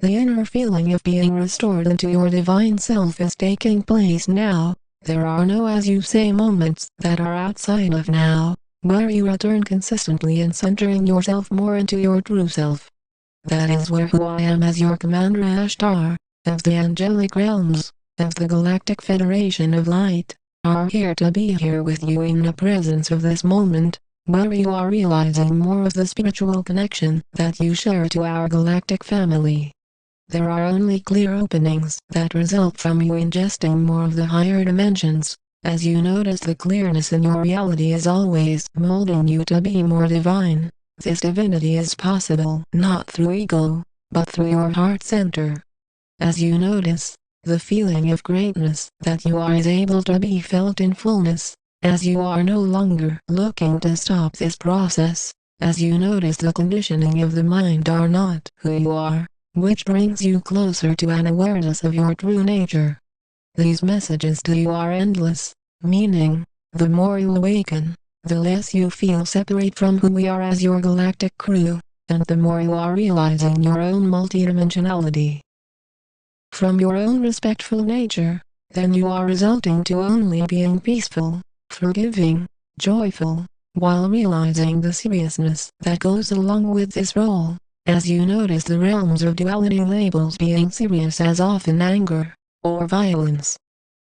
The inner feeling of being restored into your divine self is taking place now. There are no as you say moments that are outside of now, where you return consistently and centering yourself more into your true self. That is where who I am as your Commander Ashtar, of the angelic realms, of the Galactic Federation of Light, are here to be here with you in the presence of this moment, where you are realizing more of the spiritual connection that you share to our galactic family. There are only clear openings that result from you ingesting more of the higher dimensions, as you notice the clearness in your reality is always molding you to be more divine. This divinity is possible not through ego, but through your heart center. As you notice, the feeling of greatness that you are is able to be felt in fullness, as you are no longer looking to stop this process, as you notice the conditioning of the mind are not who you are, which brings you closer to an awareness of your true nature. These messages to you are endless, meaning, the more you awaken, the less you feel separate from who we are as your galactic crew, and the more you are realizing your own multidimensionality. From your own respectful nature, then you are resulting to only being peaceful, forgiving, joyful, while realizing the seriousness that goes along with this role, as you notice the realms of duality labels being serious as often anger, or violence.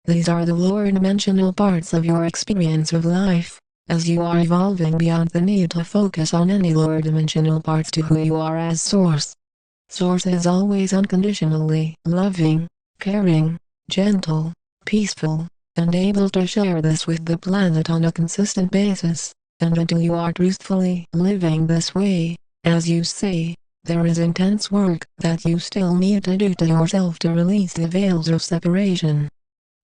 These are the lower dimensional parts of your experience of life, as you are evolving beyond the need to focus on any lower dimensional parts to who you are as Source. Source is always unconditionally loving, caring, gentle, peaceful, and able to share this with the planet on a consistent basis, and until you are truthfully living this way, as you say, there is intense work that you still need to do to yourself to release the veils of separation.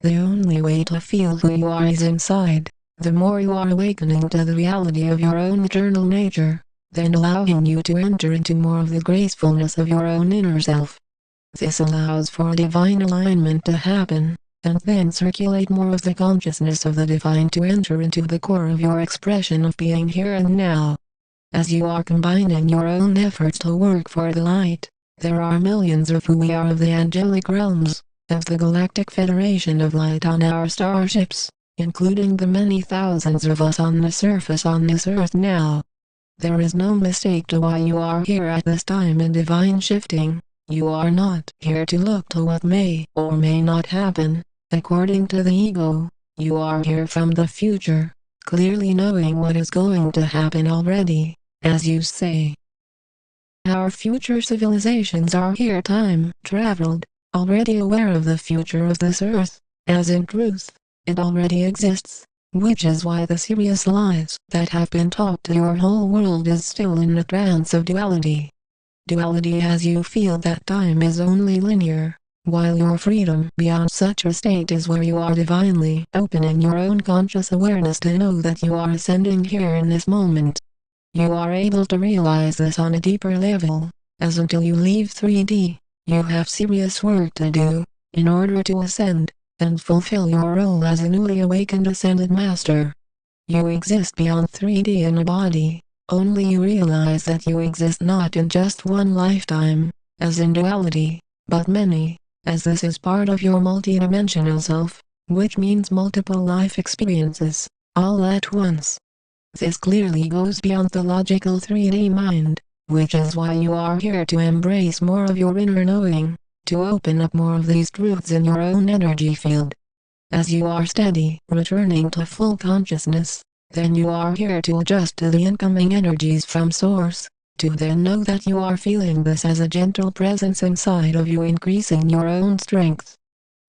The only way to feel who you are is inside. The more you are awakening to the reality of your own eternal nature, then allowing you to enter into more of the gracefulness of your own inner self. This allows for divine alignment to happen, and then circulate more of the consciousness of the divine to enter into the core of your expression of being here and now. As you are combining your own efforts to work for the light, there are millions of who we are of the angelic realms, of the Galactic Federation of Light on our starships, including the many thousands of us on the surface on this earth now. There is no mistake to why you are here at this time in divine shifting. You are not here to look to what may or may not happen, according to the ego. You are here from the future, clearly knowing what is going to happen already, as you say. Our future civilizations are here time-traveled, already aware of the future of this earth, as in truth, it already exists, which is why the serious lies that have been taught to your whole world is still in the trance of duality. Duality as you feel that time is only linear, while your freedom beyond such a state is where you are divinely opening your own conscious awareness to know that you are ascending here in this moment. You are able to realize this on a deeper level, as until you leave 3D, you have serious work to do, in order to ascend, and fulfill your role as a newly awakened ascended master. You exist beyond 3D in a body, only you realize that you exist not in just one lifetime, as in duality, but many, as this is part of your multidimensional self, which means multiple life experiences, all at once. This clearly goes beyond the logical 3D mind, which is why you are here to embrace more of your inner knowing, to open up more of these truths in your own energy field. As you are steady, returning to full consciousness, then you are here to adjust to the incoming energies from Source, to then know that you are feeling this as a gentle presence inside of you, increasing your own strength.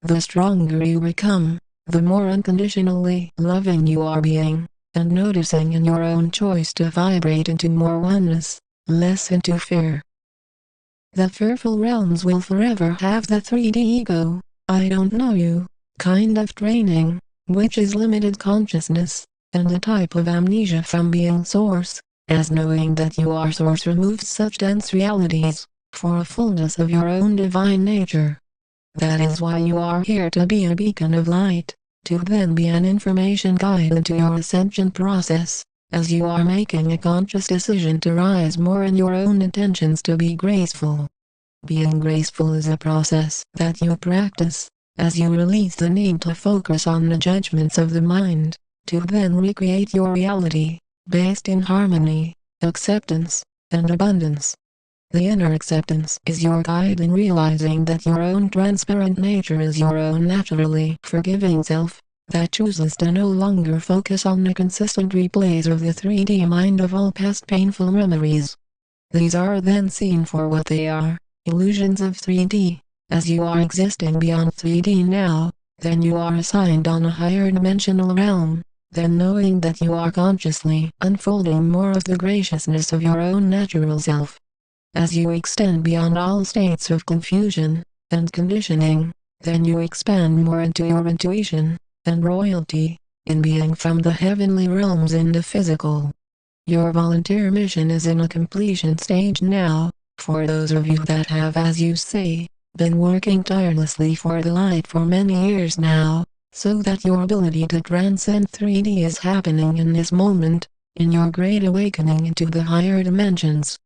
The stronger you become, the more unconditionally loving you are being, and noticing in your own choice to vibrate into more oneness, less into fear. The fearful realms will forever have the 3D ego, I don't know you, kind of training, which is limited consciousness, and a type of amnesia from being Source, as knowing that you are Source removes such dense realities, for a fullness of your own divine nature. That is why you are here to be a beacon of light, to then be an information guide into your ascension process, as you are making a conscious decision to rise more in your own intentions to be graceful. Being graceful is a process that you practice, as you release the need to focus on the judgments of the mind, to then recreate your reality, based in harmony, acceptance, and abundance. The inner acceptance is your guide in realizing that your own transparent nature is your own naturally forgiving self, that chooses to no longer focus on the consistent replays of the 3D mind of all past painful memories. These are then seen for what they are, illusions of 3D. As you are existing beyond 3D now, then you are assigned on a higher dimensional realm, then knowing that you are consciously unfolding more of the graciousness of your own natural self. As you extend beyond all states of confusion and conditioning, then you expand more into your intuition and royalty, in being from the heavenly realms in the physical. Your volunteer mission is in a completion stage now, for those of you that have, as you say, been working tirelessly for the light for many years now, so that your ability to transcend 3D is happening in this moment, in your great awakening into the higher dimensions.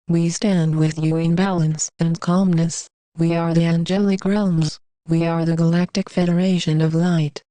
We stand with you in balance and calmness. We are the angelic realms. We are the Galactic Federation of Light.